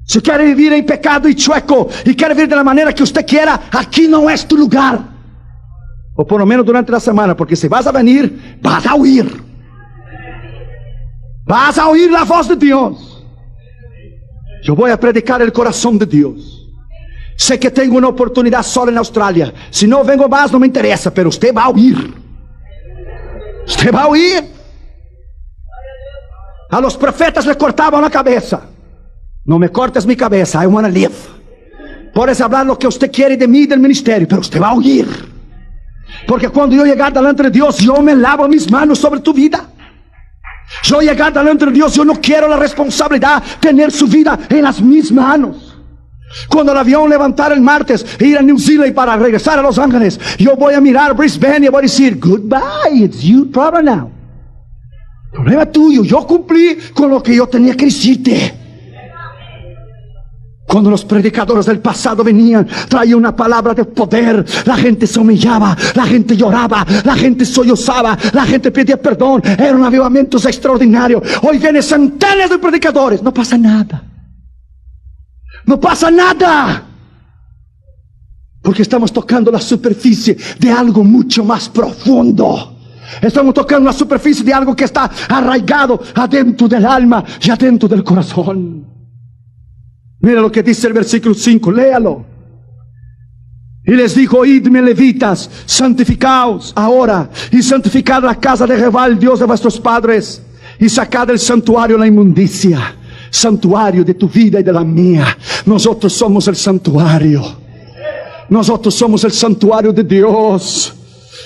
Si quiere vivir en pecado y chueco y quiere vivir de la manera que usted quiera, aquí no es tu lugar. O por lo menos durante la semana, porque si vas a venir, vas a oír. Vas a oír la voz de Dios. Yo voy a predicar el corazón de Dios. Sé que tengo una oportunidad sola en Australia. Si no vengo más, no me interesa, pero usted va a oír. Usted va a oír. A los profetas le cortaban la cabeza. No me cortes mi cabeza, I want to live. Puedes hablar lo que usted quiere de mí y del ministerio, pero usted va a oír. Porque cuando yo llegar delante de Dios, yo me lavo mis manos sobre tu vida. Yo llegar delante de Dios, yo no quiero la responsabilidad de tener su vida en las mis manos. Cuando el avión levantar el martes e ir a New Zealand para regresar a Los Ángeles, yo voy a mirar Brisbane y voy a decir: goodbye, it's your problem now. Problema tuyo, yo cumplí con lo que yo tenía que decirte. Cuando los predicadores del pasado venían, traían una palabra de poder, la gente se humillaba, la gente lloraba, la gente sollozaba, la gente pedía perdón. Eran avivamientos extraordinarios. Hoy vienen centenas de predicadores, no pasa nada. No pasa nada. Porque estamos tocando la superficie de algo mucho más profundo. Estamos tocando la superficie de algo que está arraigado adentro del alma y adentro del corazón. Mira lo que dice el versículo 5, léalo. Y les dijo: oídme, levitas, santificaos ahora y santificad la casa de Jehová, el Dios de vuestros padres, y sacad del santuario la inmundicia. Santuario de tu vida y de la mía. Nosotros somos el santuario. Nosotros somos el santuario de Dios.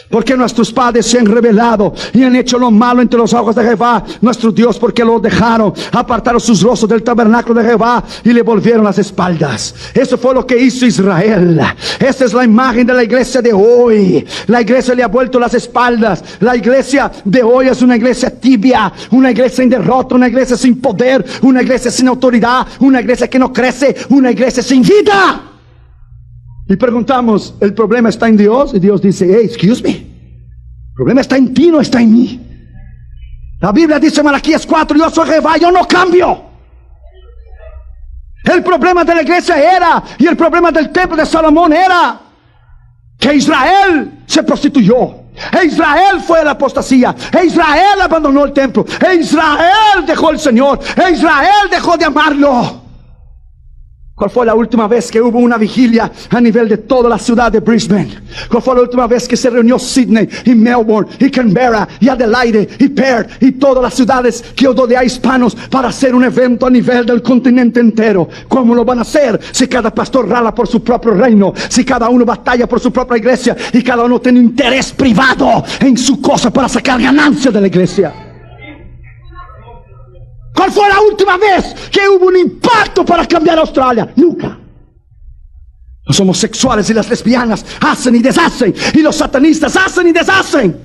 Porque nuestros padres se han rebelado y han hecho lo malo entre los ojos de Jehová nuestro Dios, porque lo dejaron, apartaron sus rostros del tabernáculo de Jehová y le volvieron las espaldas. Eso fue lo que hizo Israel. Esta es la imagen de la iglesia de hoy. La iglesia le ha vuelto las espaldas. La iglesia de hoy es una iglesia tibia, una iglesia en derrota, una iglesia sin poder, una iglesia sin autoridad, una iglesia que no crece, una iglesia sin vida. Y preguntamos: ¿el problema está en Dios? Y Dios dice: hey, excuse me, el problema está en ti, no está en mí. La Biblia dice en Malaquías 4: yo soy Jehová, yo no cambio. El problema de la iglesia era, y el problema del templo de Salomón era, que Israel se prostituyó. E Israel fue a la apostasía. E Israel abandonó el templo. E Israel dejó al Señor. E Israel dejó de amarlo. ¿Cuál fue la última vez que hubo una vigilia a nivel de toda la ciudad de Brisbane? ¿Cuál fue la última vez que se reunió Sydney y Melbourne y Canberra y Adelaide y Perth y todas las ciudades que rodea hispanos para hacer un evento a nivel del continente entero? ¿Cómo lo van a hacer si cada pastor rala por su propio reino? Si cada uno batalla por su propia iglesia y cada uno tiene interés privado en su cosa para sacar ganancia de la iglesia. ¿Cuál fue la última vez que hubo un impacto para cambiar Australia? Nunca. Los homosexuales y las lesbianas hacen y deshacen, y los satanistas hacen y deshacen,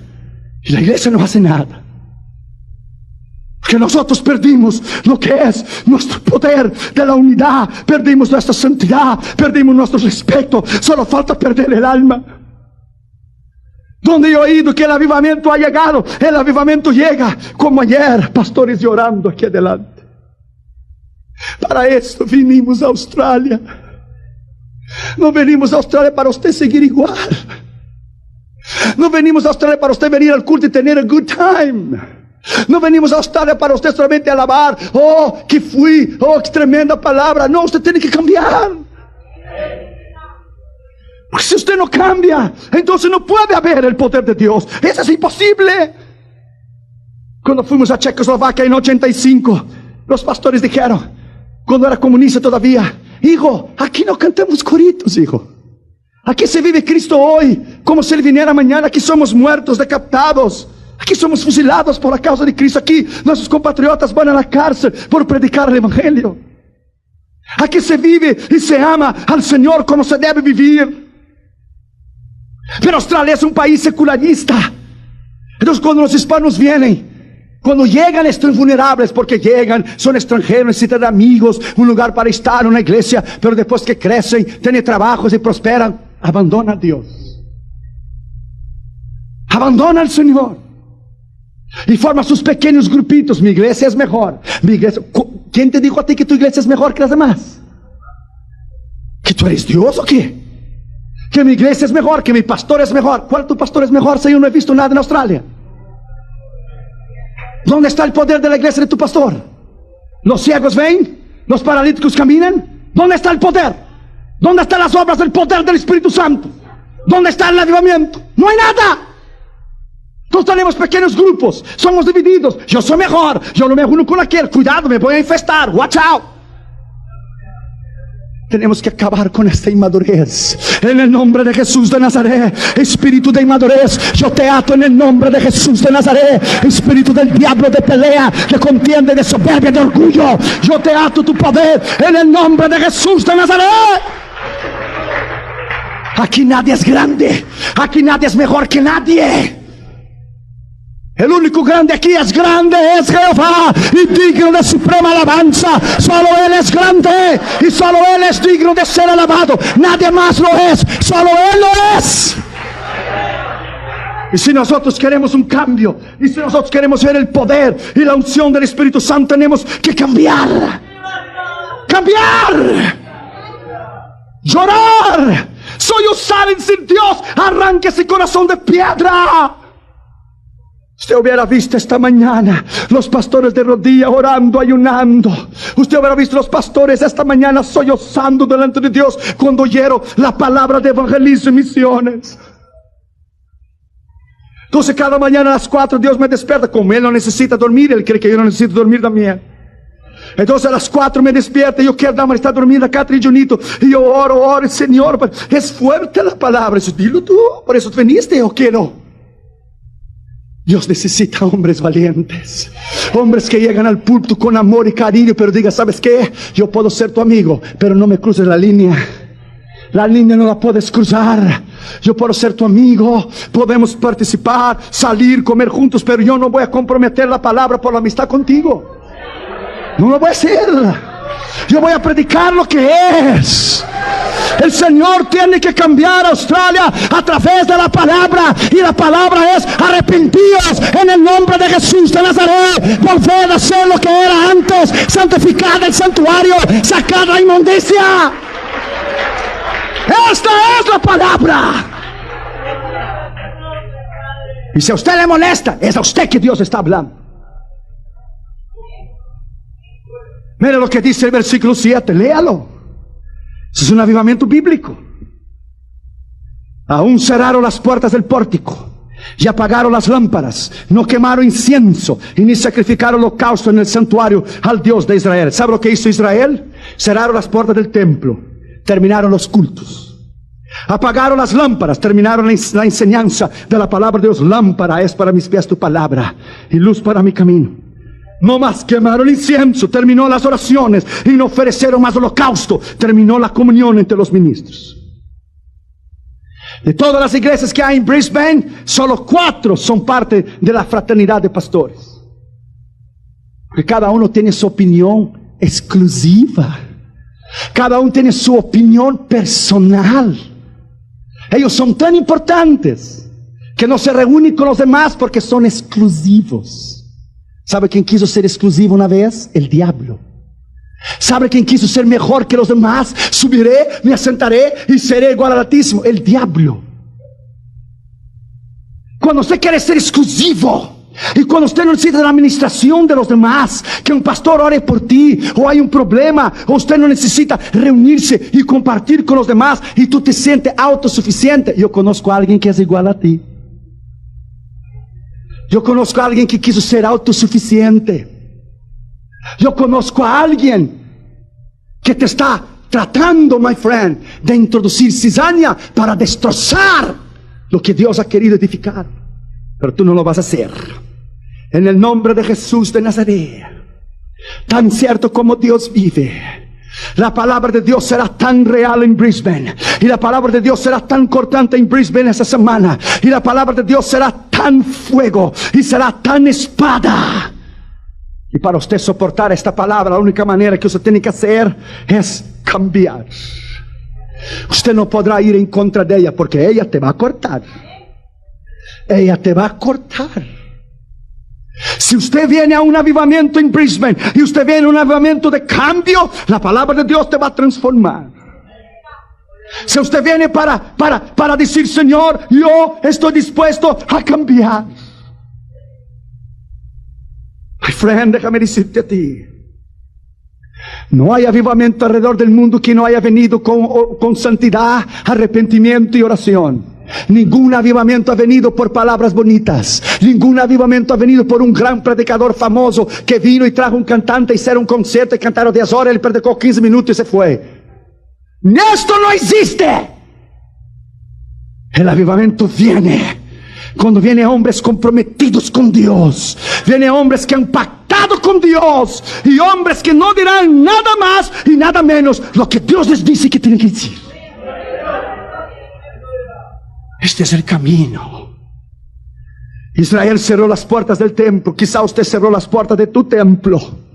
y la iglesia no hace nada. Porque nosotros perdimos lo que es nuestro poder de la unidad, perdimos nuestra santidad, perdimos nuestro respeto. Solo falta perder el alma. Donde yo he oído que el avivamiento ha llegado, el avivamiento llega, como ayer, pastores llorando aquí adelante. Para esto vinimos a Australia. No venimos a Australia para usted seguir igual. No venimos a Australia para usted venir al culto y tener a good time. No venimos a Australia para usted solamente alabar: oh, que fui, oh, qué tremenda palabra. No, usted tiene que cambiar. Porque si usted no cambia, entonces no puede haber el poder de Dios. Eso es imposible. Cuando fuimos a Checoslovaquia en 85, los pastores dijeron, cuando era comunista todavía, hijo, aquí no cantamos coritos, hijo. Aquí se vive Cristo hoy, como si Él viniera mañana. Aquí somos muertos, decapitados. Aquí somos fusilados por la causa de Cristo. Aquí nuestros compatriotas van a la cárcel por predicar el Evangelio. Aquí se vive y se ama al Señor como se debe vivir. Pero Australia es un país secularista. Entonces cuando los hispanos vienen, cuando llegan están vulnerables, porque llegan, son extranjeros, necesitan de amigos, un lugar para estar, una iglesia. Pero después que crecen, tienen trabajos y prosperan, abandona a Dios, abandona al Señor y forma sus pequeños grupitos. Mi iglesia es mejor, mi iglesia. ¿Quién te dijo a ti que tu iglesia es mejor que las demás? ¿Que tú eres Dios o qué? Que mi iglesia es mejor, que mi pastor es mejor. ¿Cuál tu pastor es mejor si yo no he visto nada en Australia? ¿Dónde está el poder de la iglesia de tu pastor? ¿Los ciegos ven? ¿Los paralíticos caminan? ¿Dónde está el poder? ¿Dónde están las obras del poder del Espíritu Santo? ¿Dónde está el avivamiento? No hay nada. Entonces tenemos pequeños grupos, somos divididos. Yo soy mejor, yo no me uno con aquel. Cuidado, me voy a infestar, watch out. Tenemos que acabar con esta inmadurez. En el nombre de Jesús de Nazaret, espíritu de inmadurez, yo te ato en el nombre de Jesús de Nazaret. Espíritu del diablo de pelea, de contienda, de soberbia, de orgullo, yo te ato tu poder en el nombre de Jesús de Nazaret. Aquí nadie es grande, aquí nadie es mejor que nadie. El único grande aquí es Jehová, y digno de suprema alabanza. Solo Él es grande y solo Él es digno de ser alabado. Nadie más lo es, solo Él lo es. Y si nosotros queremos un cambio, y si nosotros queremos ver el poder y la unción del Espíritu Santo, tenemos que cambiar. Cambiar. Llorar. Sollozar en sin Dios. Arranque ese corazón de piedra. Usted hubiera visto esta mañana los pastores de rodillas orando, ayunando. Usted hubiera visto los pastores esta mañana sollozando delante de Dios cuando oyeron la palabra de evangelismo y misiones. Entonces cada mañana a las 4 Dios me despierta. Como Él no necesita dormir, Él cree que yo no necesito dormir también. Entonces a las 4 me despierta. Yo quiero dar, está dormida acá trillonito. Y yo oro, Señor. Es fuerte la palabra. Dilo tú, por eso veniste o qué no. Dios necesita hombres valientes, hombres que llegan al púlpito con amor y cariño, pero digan, ¿sabes qué? Yo puedo ser tu amigo, pero no me cruces la línea. La línea no la puedes cruzar. Yo puedo ser tu amigo, podemos participar, salir, comer juntos, pero yo no voy a comprometer la palabra por la amistad contigo. No lo voy a hacer. Yo voy a predicar lo que es. El Señor tiene que cambiar a Australia a través de la palabra. Y la palabra es: arrepentíos en el nombre de Jesús de Nazaret. Volved a ser lo que era antes. Santificad el santuario. Sacad la inmundicia. Esta es la palabra. Y si a usted le molesta, es a usted que Dios está hablando. Mire lo que dice el versículo 7, léalo. Eso es un avivamiento bíblico. Aún cerraron las puertas del pórtico y apagaron las lámparas, no quemaron incienso y ni sacrificaron holocausto en el santuario al Dios de Israel. ¿Sabe lo que hizo Israel? Cerraron las puertas del templo, terminaron los cultos, apagaron las lámparas, terminaron la enseñanza de la palabra de Dios. Lámpara es para mis pies tu palabra y luz para mi camino. No más quemaron incienso, terminó las oraciones y no ofrecieron más holocausto, terminó la comunión entre los ministros. De todas las iglesias que hay en Brisbane, solo 4 son parte de la fraternidad de pastores, porque cada uno tiene su opinión exclusiva, cada uno tiene su opinión personal. Ellos son tan importantes que no se reúnen con los demás porque son exclusivos. ¿Sabe quién quiso ser exclusivo una vez? El diablo. ¿Sabe quién quiso ser mejor que los demás? Subiré, me asentaré y seré igual al Altísimo. El diablo. Cuando usted quiere ser exclusivo, Y cuando usted no necesita la administración de los demás, que un pastor ore por ti, o hay un problema, o usted no necesita reunirse y compartir con los demás, y tú te sientes autosuficiente. Yo conozco a alguien que es igual a ti. Yo conozco a alguien que quiso ser autosuficiente. Yo conozco a alguien que te está tratando, my friend, de introducir cizaña para destrozar lo que Dios ha querido edificar. Pero tú no lo vas a hacer. En el nombre de Jesús de Nazaret, tan cierto como Dios vive, la palabra de Dios será tan real en Brisbane, y la palabra de Dios será tan cortante en Brisbane esta semana, y la palabra de Dios será tan fuego y será tan espada. Y para usted soportar esta palabra, la única manera que usted tiene que hacer es cambiar. Usted no podrá ir en contra de ella, porque ella te va a cortar. Ella te va a cortar. Si usted viene a un avivamiento en Brisbane y usted viene a un avivamiento de cambio, la palabra de Dios te va a transformar. Si usted viene para decir, Señor, yo estoy dispuesto a cambiar. My friend, déjame decirte a ti, no hay avivamiento alrededor del mundo que no haya venido con santidad, arrepentimiento y oración. Ningún avivamiento ha venido por palabras bonitas. Ningún avivamiento ha venido por un gran predicador famoso que vino y trajo un cantante y hicieron un concierto y cantaron 10 horas, él predicó 15 minutos y se fue. Esto no existe. El avivamiento viene cuando vienen hombres comprometidos con Dios. Vienen hombres que han pactado con Dios, y hombres que no dirán nada más y nada menos lo que Dios les dice que tienen que decir. Este es el camino. Israel cerró las puertas del templo. Quizá usted cerró las puertas de tu templo.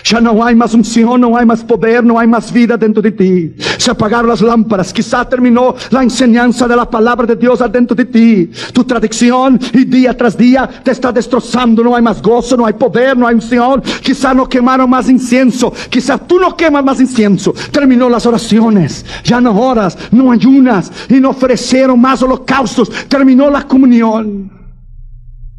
Ya no hay más unción, no hay más poder, no hay más vida dentro de ti. Se apagaron las lámparas. Quizá terminó la enseñanza de la palabra de Dios adentro de ti. Tu tradición, y día tras día te está destrozando. No hay más gozo, no hay poder, no hay unción. Quizá no quemaron más incienso. Quizá tú no quemas más incienso. Terminó las oraciones. Ya no oras, no ayunas, y no ofrecieron más holocaustos. Terminó la comunión.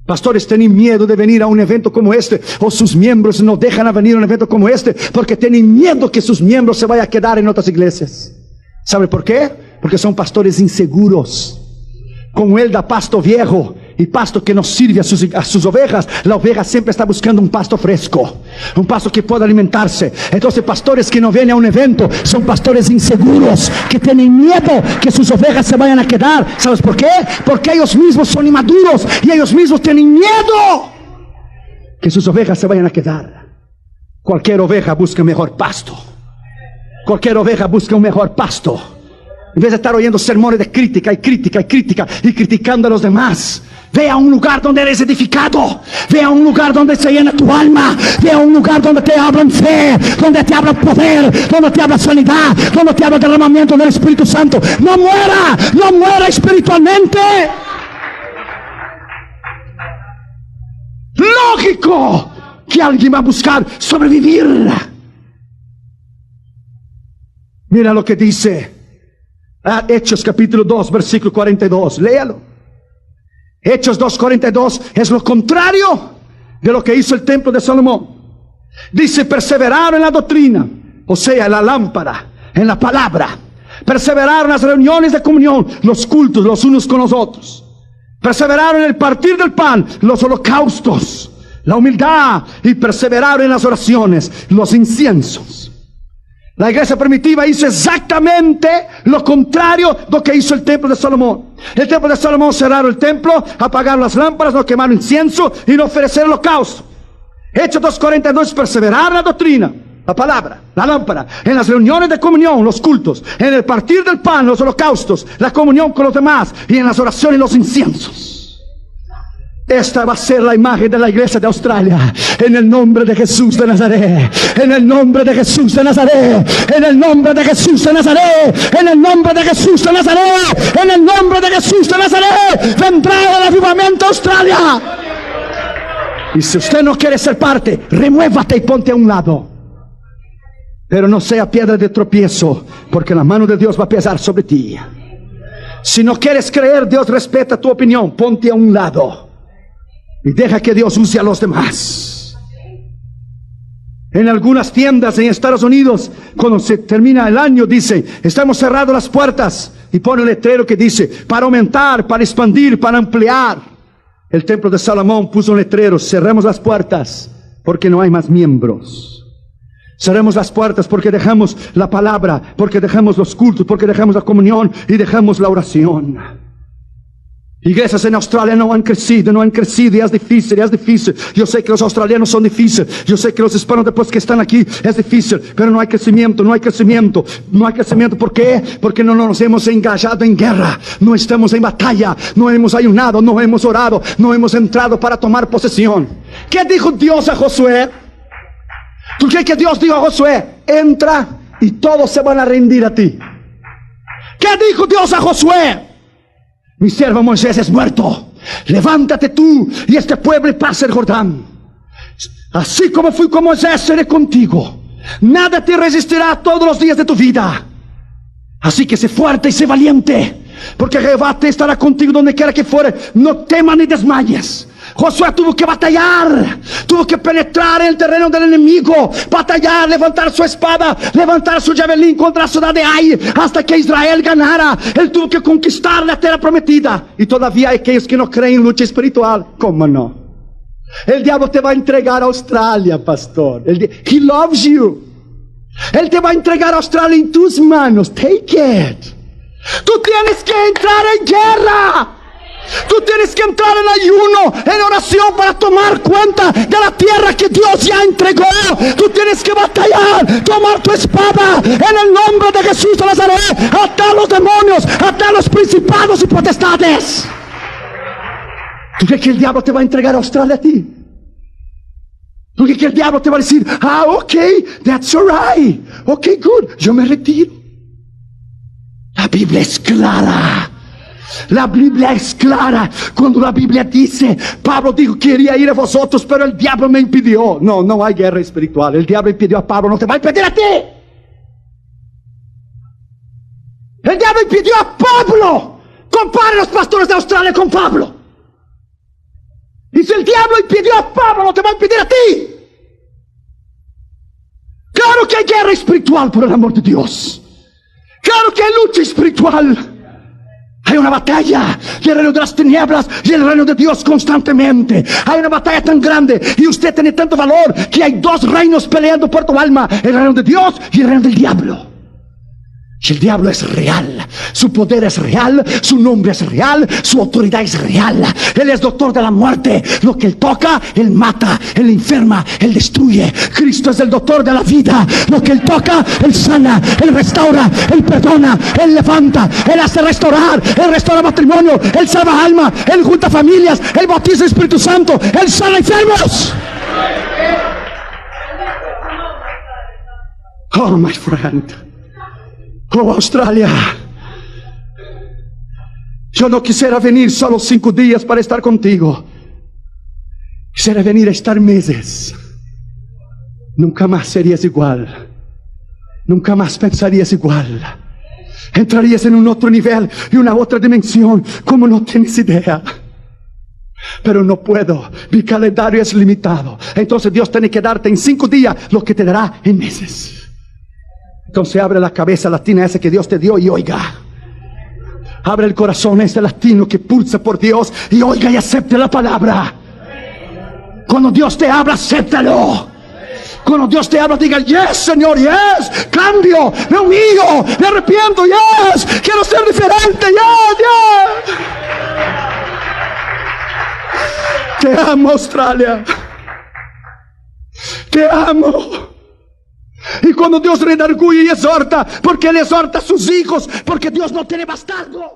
Pastores tienen miedo de venir a un evento como este, o sus miembros no dejan a venir a un evento como este, porque tienen miedo que sus miembros se vayan a quedar en otras iglesias. ¿Sabe por qué? Porque son pastores inseguros. Como él da pasto viejo y pasto que no sirve a sus ovejas, la oveja siempre está buscando un pasto fresco, un pasto que pueda alimentarse. Entonces pastores que no vienen a un evento son pastores inseguros, que tienen miedo que sus ovejas se vayan a quedar. ¿Sabes por qué? Porque ellos mismos son inmaduros y ellos mismos tienen miedo que sus ovejas se vayan a quedar. Cualquier oveja busca mejor pasto. Cualquier oveja busca un mejor pasto. En vez de estar oyendo sermones de crítica y crítica y crítica y criticando a los demás, ve a un lugar donde eres edificado. Ve a un lugar donde se llena tu alma. Ve a un lugar donde te hablan fe, donde te hablan poder, donde te hablan sanidad, donde te hablan derramamiento del Espíritu Santo. No muera, no muera espiritualmente. Lógico que alguien va a buscar sobrevivir. Mira lo que dice Hechos capítulo 2 versículo 42. Léalo. Hechos 2:42 es lo contrario de lo que hizo el templo de Salomón. Dice: perseveraron en la doctrina, o sea, en la lámpara, en la palabra. Perseveraron en las reuniones de comunión, los cultos los unos con los otros. Perseveraron en el partir del pan, los holocaustos, la humildad, y perseveraron en las oraciones, los inciensos. La iglesia primitiva hizo exactamente lo contrario de lo que hizo el templo de Salomón. El templo de Salomón cerraron el templo, apagaron las lámparas, no quemaron incienso y no ofrecieron holocausto. Hechos 2:42, perseveraron en la doctrina, la palabra, la lámpara, en las reuniones de comunión, los cultos, en el partir del pan, los holocaustos, la comunión con los demás, y en las oraciones y los inciensos. Esta va a ser la imagen de la iglesia de Australia. En el nombre de Jesús de Nazaret. En el nombre de Jesús de Nazaret. En el nombre de Jesús de Nazaret. En el nombre de Jesús de Nazaret. En el nombre de Jesús de Nazaret. Vendrá el avivamiento a Australia. Y si usted no quiere ser parte, remuévate y ponte a un lado. Pero no sea piedra de tropiezo, porque la mano de Dios va a pesar sobre ti. Si no quieres creer, Dios respeta tu opinión. Ponte a un lado y deja que Dios use a los demás. En algunas tiendas en Estados Unidos, cuando se termina el año, dice, estamos cerrando las puertas, y pone un letrero que dice, para aumentar, para expandir, para ampliar. El templo de Salomón puso un letrero, cerremos las puertas porque no hay más miembros. Cerremos las puertas porque dejamos la palabra, porque dejamos los cultos, porque dejamos la comunión y dejamos la oración. Iglesias en Australia no han crecido y es difícil. Yo sé que los australianos son difíciles, yo sé que los hispanos después que están aquí es difícil, pero no hay crecimiento. ¿Por qué? Porque no nos hemos engajado en guerra, no estamos en batalla, no hemos ayunado, no hemos orado, no hemos entrado para tomar posesión. ¿Qué dijo Dios a Josué? ¿Tú crees que Dios dijo a Josué, entra y todos se van a rendir a ti? ¿Qué dijo Dios a Josué? Mi siervo Moisés es muerto, levántate tú y este pueblo y pasa el Jordán. Así como fui con Moisés, seré contigo. Nada te resistirá todos los días de tu vida. Así que sé fuerte y sé valiente, porque Jehová te estará contigo donde quiera que fuere. No temas ni desmayes. Josué tuvo que batallar, tuvo que penetrar en el terreno del enemigo, batallar, levantar su espada, levantar su javelín contra la ciudad de Ai, hasta que Israel ganara. Él tuvo que conquistar la tierra prometida. Y todavía hay aquellos que no creen en lucha espiritual. ¿Cómo no? El diablo te va a entregar a Australia, pastor. He loves you. Él te va a entregar a Australia en tus manos. Take it. Tú tienes que entrar en guerra. Tú tienes que entrar en ayuno, en oración, para tomar cuenta de la tierra que Dios ya entregó. Tú tienes que batallar, tomar tu espada en el nombre de Jesús de Nazaret, atar a los demonios, atar a los principados y potestades. ¿Tú crees que el diablo te va a entregar a Australia a ti? ¿Tú crees que el diablo te va a decir, ok, that's alright, ok, good, yo me retiro? La Biblia es clara. La Biblia es clara. Cuando la Biblia dice, Pablo dijo, quería ir a vosotros, pero el diablo me impidió. No hay guerra espiritual. El diablo impidió a Pablo, no te va a impedir a ti. El diablo impidió a Pablo. Compare los pastores de Australia con Pablo. Y si el diablo impidió a Pablo, no te va a impedir a ti. Claro que hay guerra espiritual, por el amor de Dios. Claro que hay lucha espiritual. Hay una batalla del reino de las tinieblas y el reino de Dios constantemente. Hay una batalla tan grande y usted tiene tanto valor que hay dos reinos peleando por tu alma: el reino de Dios y el reino del diablo. Y el diablo es real, su poder es real, su nombre es real, su autoridad es real. Él es doctor de la muerte. Lo que él toca, él mata, él enferma, él destruye. Cristo es el doctor de la vida. Lo que él toca, él sana, él restaura, él perdona, él levanta, él hace restaurar, él restaura matrimonio, él salva alma, él junta familias, él bautiza el Espíritu Santo, él sana enfermos. Oh, my friend. Oh, Australia, yo no quisiera venir solo 5 días para estar contigo. Quisiera venir a estar meses. Nunca más serías igual. Nunca más pensarías igual. Entrarías en un otro nivel y una otra dimensión como no tienes idea. Pero no puedo, mi calendario es limitado. Entonces Dios tiene que darte en 5 días lo que te dará en meses. Entonces abre la cabeza latina esa que Dios te dio y oiga. Abre el corazón ese latino que pulsa por Dios y oiga y acepte la palabra. Cuando Dios te habla, acéptalo. Cuando Dios te habla, diga, yes, Señor, yes. Cambio, me humillo, me arrepiento, yes. Quiero ser diferente, yes, yes. Te amo, Australia. Te amo. Y cuando Dios redarguye y exhorta, porque Él exhorta a sus hijos, porque Dios no tiene bastardos.